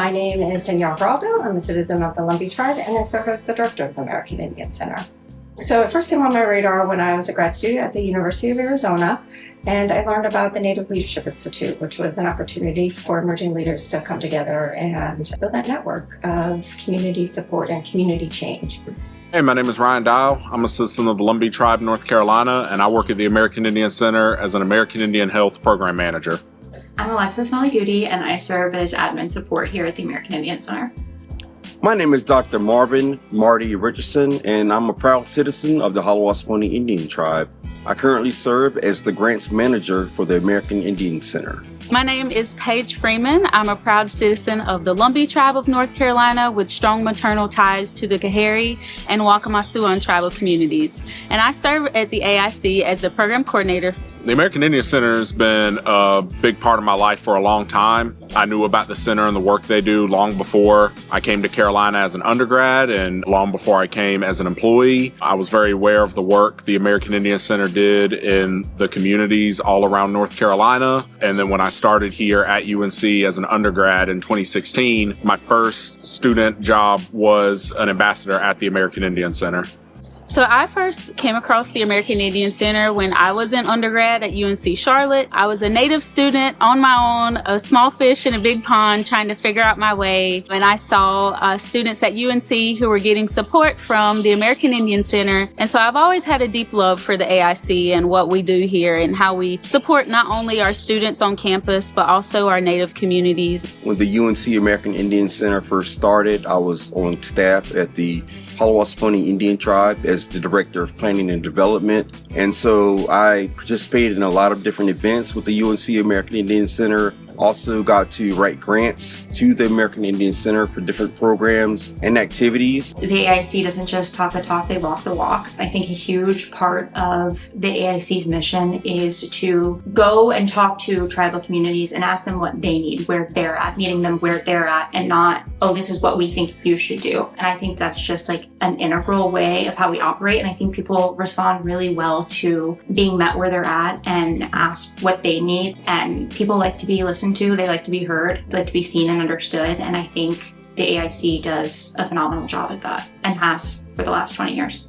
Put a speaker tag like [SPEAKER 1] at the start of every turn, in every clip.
[SPEAKER 1] My name is Danielle Geraldo. I'm a citizen of the Lumbee tribe, and I serve as the director of the American Indian Center. So it first came on my radar when I was a grad student at the University of Arizona, and I learned about the Native Leadership Institute, which was an opportunity for emerging leaders to come together and build that network of community support and community change.
[SPEAKER 2] Hey, my name is Ryan Dial. I'm a citizen of the Lumbee tribe, North Carolina, and I work at the American Indian Center as an American Indian Health Program Manager.
[SPEAKER 3] I'm Alexis Malaguti, and I serve as admin support here at the American Indian Center.
[SPEAKER 4] My name is Dr. Marvin Marty Richardson, and I'm a proud citizen of the Halawasponi Indian Tribe. I currently serve as the grants manager for the American Indian Center.
[SPEAKER 5] My name is Paige Freeman. I'm a proud citizen of the Lumbee tribe of North Carolina with strong maternal ties to the Kahari and Wakamasuan tribal communities. And I serve at the AIC as a program coordinator.
[SPEAKER 2] The American Indian Center has been a big part of my life for a long time. I knew about the center and the work they do long before I came to Carolina as an undergrad and long before I came as an employee. I was very aware of the work the American Indian Center did in the communities all around North Carolina. And then when I started here at UNC as an undergrad in 2016, my first student job was an ambassador at the American Indian Center.
[SPEAKER 5] So I first came across the American Indian Center when I was an undergrad at UNC Charlotte. I was a native student on my own, a small fish in a big pond, trying to figure out my way. And I saw students at UNC who were getting support from the American Indian Center. And so I've always had a deep love for the AIC and what we do here and how we support not only our students on campus, but also our native communities.
[SPEAKER 4] When the UNC American Indian Center first started, I was on staff at the Halawasponi Indian Tribe as the Director of Planning and Development. And so I participated in a lot of different events with the UNC American Indian Center. Also got to write grants to the American Indian Center for different programs and activities.
[SPEAKER 3] The AIC doesn't just talk the talk, they walk the walk. I think a huge part of the AIC's mission is to go and talk to tribal communities and ask them what they need, where they're at, meeting them where they're at, and not, oh, this is what we think you should do. And I think that's just like an integral way of how we operate. And I think people respond really well to being met where they're at and ask what they need. And people like to be listened to, they like to be heard, they like to be seen and understood. And I think the AIC does a phenomenal job at that and has for the last 20 years.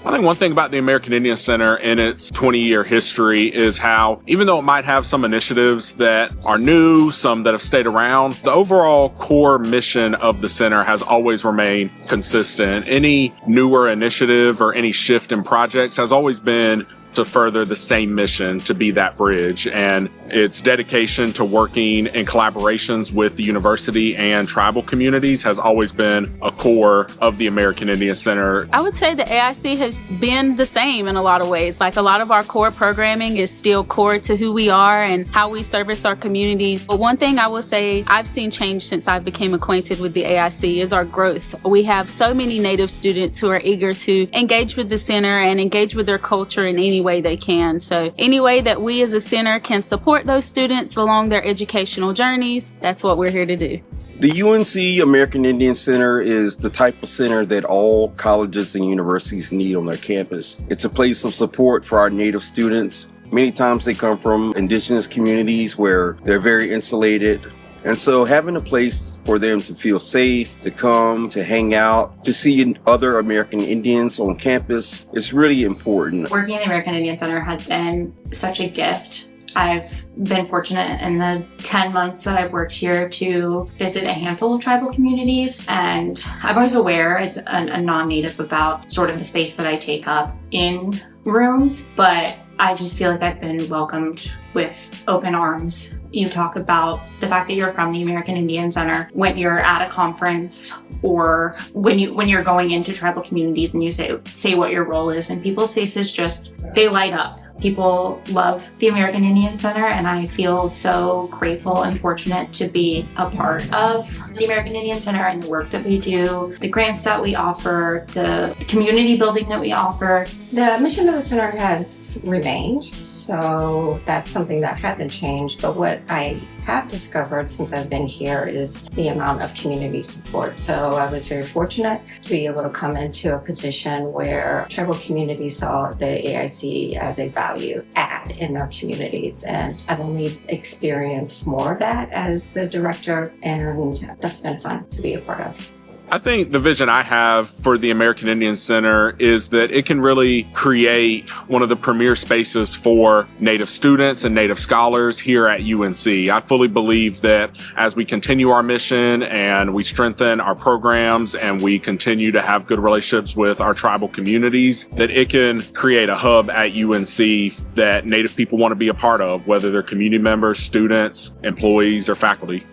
[SPEAKER 2] I think one thing about the American Indian Center in its 20-year history is how, even though it might have some initiatives that are new, some that have stayed around, the overall core mission of the center has always remained consistent. Any newer initiative or any shift in projects has always been to further the same mission, to be that bridge. And its dedication to working in collaborations with the university and tribal communities has always been a core of the American Indian Center.
[SPEAKER 5] I would say the AIC has been the same in a lot of ways. Like a lot of our core programming is still core to who we are and how we service our communities. But one thing I will say I've seen change since I became acquainted with the AIC is our growth. We have so many Native students who are eager to engage with the center and engage with their culture in any way they can. So any way that we as a center can support those students along their educational journeys, that's what we're here to do.
[SPEAKER 4] The UNC American Indian Center is the type of center that all colleges and universities need on their campus. It's a place of support for our Native students. Many times they come from indigenous communities where they're very insulated. And so having a place for them to feel safe, to come, to hang out, to see other American Indians on campus is really important.
[SPEAKER 3] Working in the American Indian Center has been such a gift. I've been fortunate in the 10 months that I've worked here to visit a handful of tribal communities, and I'm always aware as a non-native about sort of the space that I take up in rooms, but I just feel like I've been welcomed with open arms. You talk about the fact that you're from the American Indian Center when you're at a conference or when you're going into tribal communities and you say what your role is, and people's faces just, they light up. People love the American Indian Center, and I feel so grateful and fortunate to be a part of the American Indian Center and the work that we do, the grants that we offer, the community building that we offer.
[SPEAKER 1] The mission of the center has remained, so that's something that hasn't changed. But what I have discovered since I've been here is the amount of community support. So I was very fortunate to be able to come into a position where tribal communities saw the AIC as a value add in their communities. And I've only experienced more of that as the director, and that's been fun to be a part of.
[SPEAKER 2] I think the vision I have for the American Indian Center is that it can really create one of the premier spaces for Native students and Native scholars here at UNC. I fully believe that as we continue our mission and we strengthen our programs and we continue to have good relationships with our tribal communities, that it can create a hub at UNC that Native people want to be a part of, whether they're community members, students, employees, or faculty.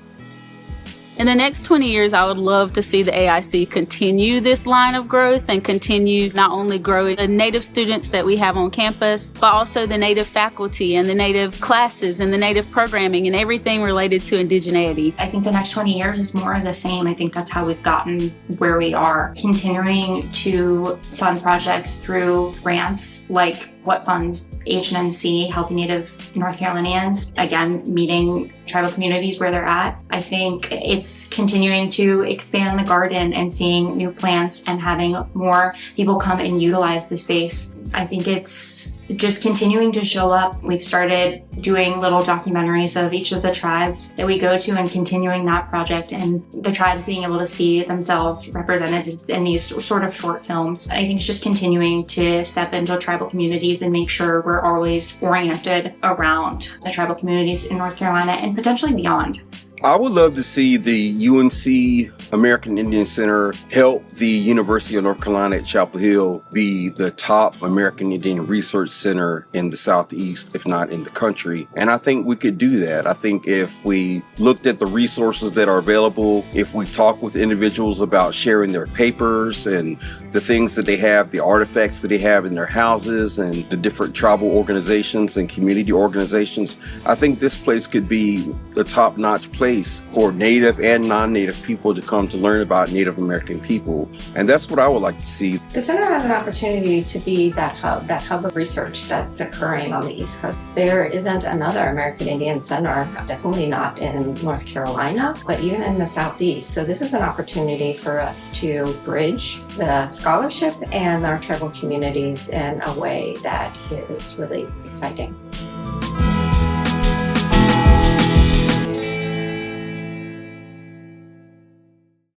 [SPEAKER 5] In the next 20 years, I would love to see the AIC continue this line of growth and continue not only growing the Native students that we have on campus, but also the Native faculty and the Native classes and the Native programming and everything related to indigeneity.
[SPEAKER 3] I think the next 20 years is more of the same. I think that's how we've gotten where we are. Continuing to fund projects through grants like what funds HNNC, Healthy Native North Carolinians, again, meeting tribal communities where they're at. I think it's continuing to expand the garden and seeing new plants and having more people come and utilize the space. I think it's just continuing to show up. We've started doing little documentaries of each of the tribes that we go to and continuing that project, and the tribes being able to see themselves represented in these sort of short films. I think it's just continuing to step into tribal communities and make sure we're always oriented around the tribal communities in North Carolina and potentially beyond.
[SPEAKER 4] I would love to see the UNC American Indian Center help the University of North Carolina at Chapel Hill be the top American Indian Research Center in the Southeast, if not in the country. And I think we could do that. I think if we looked at the resources that are available, if we talk with individuals about sharing their papers and the things that they have, the artifacts that they have in their houses and the different tribal organizations and community organizations, I think this place could be the top-notch place for Native and non-Native people to come to learn about Native American people. And that's what I would like to see.
[SPEAKER 1] The center has an opportunity to be that hub of research that's occurring on the East Coast. There isn't another American Indian Center, definitely not in North Carolina, but even in the Southeast. So this is an opportunity for us to bridge the scholarship and our tribal communities in a way that is really exciting.